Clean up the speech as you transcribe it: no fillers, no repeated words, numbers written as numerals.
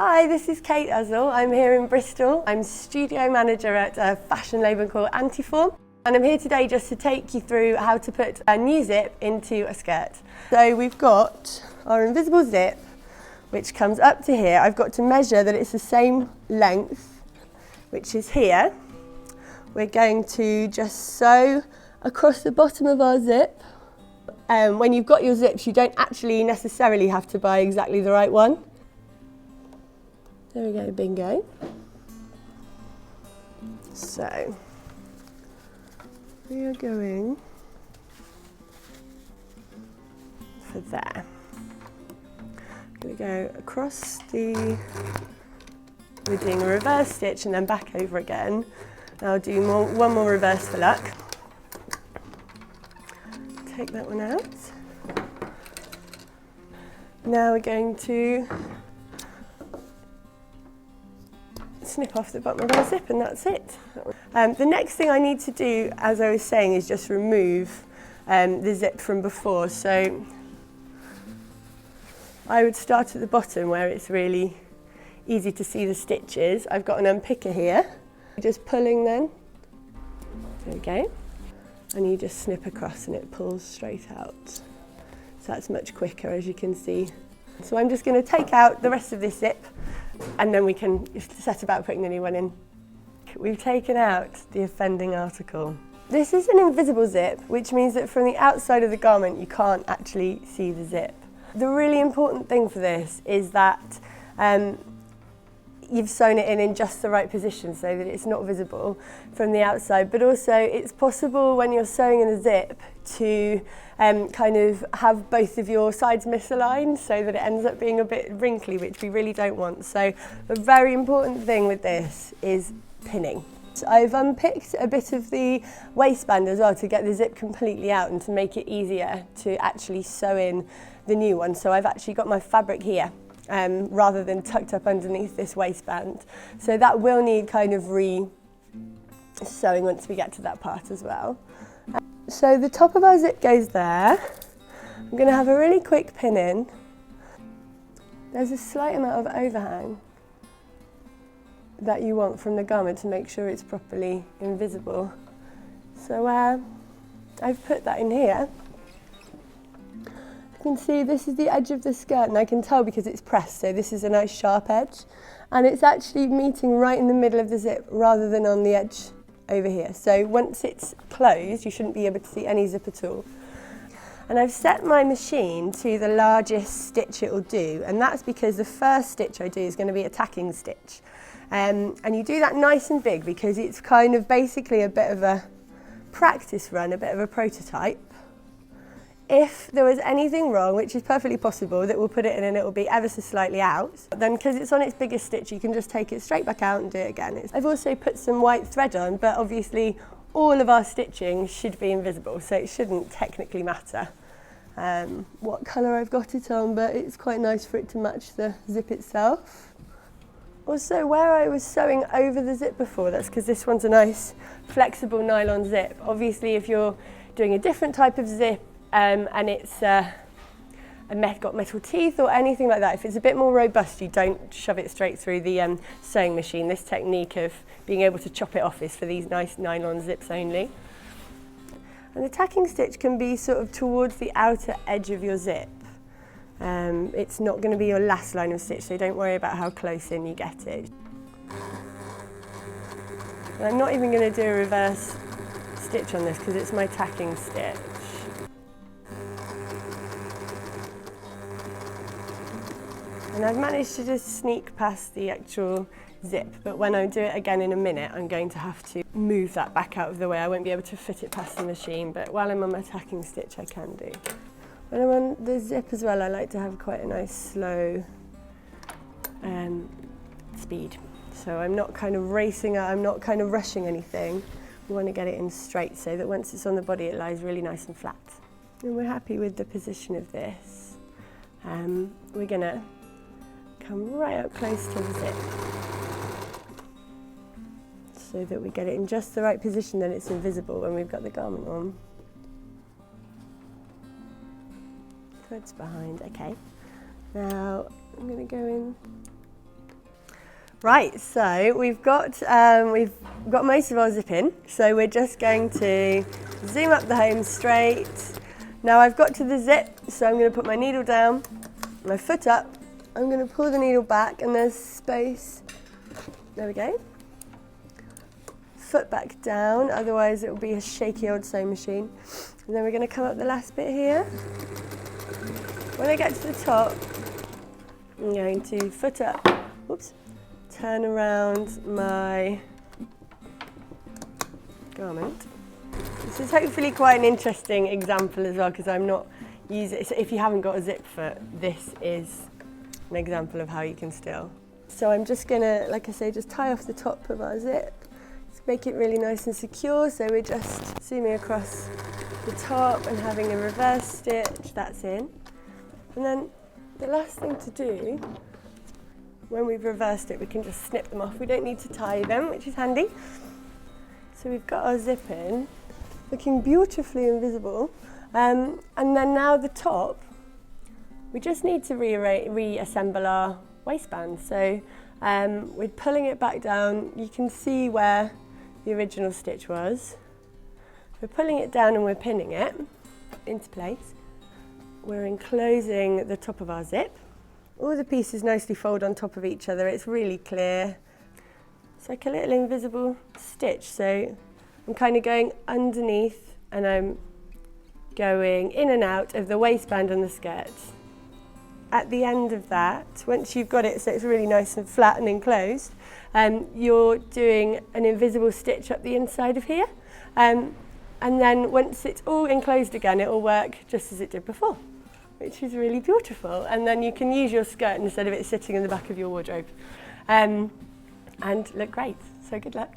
Hi, this is Kate Uzzell. I'm here in Bristol. I'm studio manager at a fashion label called Antiform. And I'm here today just to take you through how to put a new zip into a skirt. So we've got our invisible zip, which comes up to here. I've got to measure that it's the same length, which is here. We're going to just sew across the bottom of our zip. When you've got your zips, you don't actually necessarily have to buy exactly the right one. There we go, bingo. So, we are going for there. I'm going to go across we're doing a reverse stitch and then back over again. I'll do one more reverse for luck. Take that one out. Now we're going to snip off the bottom of our zip and that's it. The next thing I need to do, as I was saying, is just remove the zip from before. So I would start at the bottom where it's really easy to see the stitches. I've got an unpicker here. Just pulling then. There we go. And you just snip across and it pulls straight out. So that's much quicker, as you can see. So I'm just going to take out the rest of this zip and then we can set about putting the new one in. We've taken out the offending article. This is an invisible zip, which means that from the outside of the garment you can't actually see the zip. The really important thing for this is that you've sewn it in just the right position so that it's not visible from the outside, but also it's possible when you're sewing in a zip to kind of have both of your sides misaligned so that it ends up being a bit wrinkly, which we really don't want. So a very important thing with this is pinning. So I've unpicked a bit of the waistband as well to get the zip completely out and to make it easier to actually sew in the new one. So I've actually got my fabric here rather than tucked up underneath this waistband. So that will need kind of re-sewing once we get to that part as well. So the top of our zip goes there. I'm going to have a really quick pin in. There's a slight amount of overhang that you want from the garment to make sure it's properly invisible. So I've put that in here. You can see this is the edge of the skirt and I can tell because it's pressed, so this is a nice sharp edge. And it's actually meeting right in the middle of the zip rather than on the edge over here. So once it's closed, you shouldn't be able to see any zip at all. And I've set my machine to the largest stitch it will do, and that's because the first stitch I do is going to be a tacking stitch. And you do that nice and big because it's kind of basically a bit of a practice run, a bit of a prototype. If there was anything wrong, which is perfectly possible, that we'll put it in and it will be ever so slightly out, then because it's on its biggest stitch, you can just take it straight back out and do it again. I've also put some white thread on, but obviously all of our stitching should be invisible, so it shouldn't technically matter what colour I've got it on, but it's quite nice for it to match the zip itself. Also, where I was sewing over the zip before, that's because this one's a nice flexible nylon zip. Obviously, if you're doing a different type of zip, and it's got metal teeth or anything like that, if it's a bit more robust, you don't shove it straight through the sewing machine. This technique of being able to chop it off is for these nice nylon zips only. And the tacking stitch can be sort of towards the outer edge of your zip. It's not going to be your last line of stitch, so don't worry about how close in you get it. And I'm not even going to do a reverse stitch on this because it's my tacking stitch. And I've managed to just sneak past the actual zip, but when I do it again in a minute, I'm going to have to move that back out of the way. I won't be able to fit it past the machine, but while I'm on my tacking stitch, I can do. When I'm on the zip as well, I like to have quite a nice slow speed. So I'm not kind of racing, I'm not kind of rushing anything. We want to get it in straight so that once it's on the body, it lies really nice and flat. And we're happy with the position of this. We're gonna come right up close to the zip so that we get it in just the right position, then it's invisible when we've got the garment on. Threads behind, okay. Now I'm going to go in Right, so we've got most of our zip in, so we're just going to zoom up the home straight. Now I've got to the zip, so I'm going to put my needle down, my foot up, I'm going to pull the needle back and there's space. There we go. Foot back down, otherwise it will be a shaky old sewing machine. And then we're going to come up the last bit here. When I get to the top, I'm going to foot up, whoops, turn around my garment. This is hopefully quite an interesting example as well, because I'm not using, so if you haven't got a zip foot, this is an example of how you can still. So I'm just gonna, like I say, just tie off the top of our zip, just make it really nice and secure. So we're just zooming across the top and having a reverse stitch, that's in. And then the last thing to do, when we've reversed it, we can just snip them off. We don't need to tie them, which is handy. So we've got our zip in, looking beautifully invisible. And then now the top, we just need to reassemble our waistband. So we're pulling it back down. You can see where the original stitch was. We're pulling it down and we're pinning it into place. We're enclosing the top of our zip. All the pieces nicely fold on top of each other. It's really clear. It's like a little invisible stitch. So I'm kind of going underneath and I'm going in and out of the waistband and the skirt. At the end of that, once you've got it so it's really nice and flat and enclosed, you're doing an invisible stitch up the inside of here. And then once it's all enclosed again, it will work just as it did before, which is really beautiful. And then you can use your skirt instead of it sitting in the back of your wardrobe and look great. So good luck.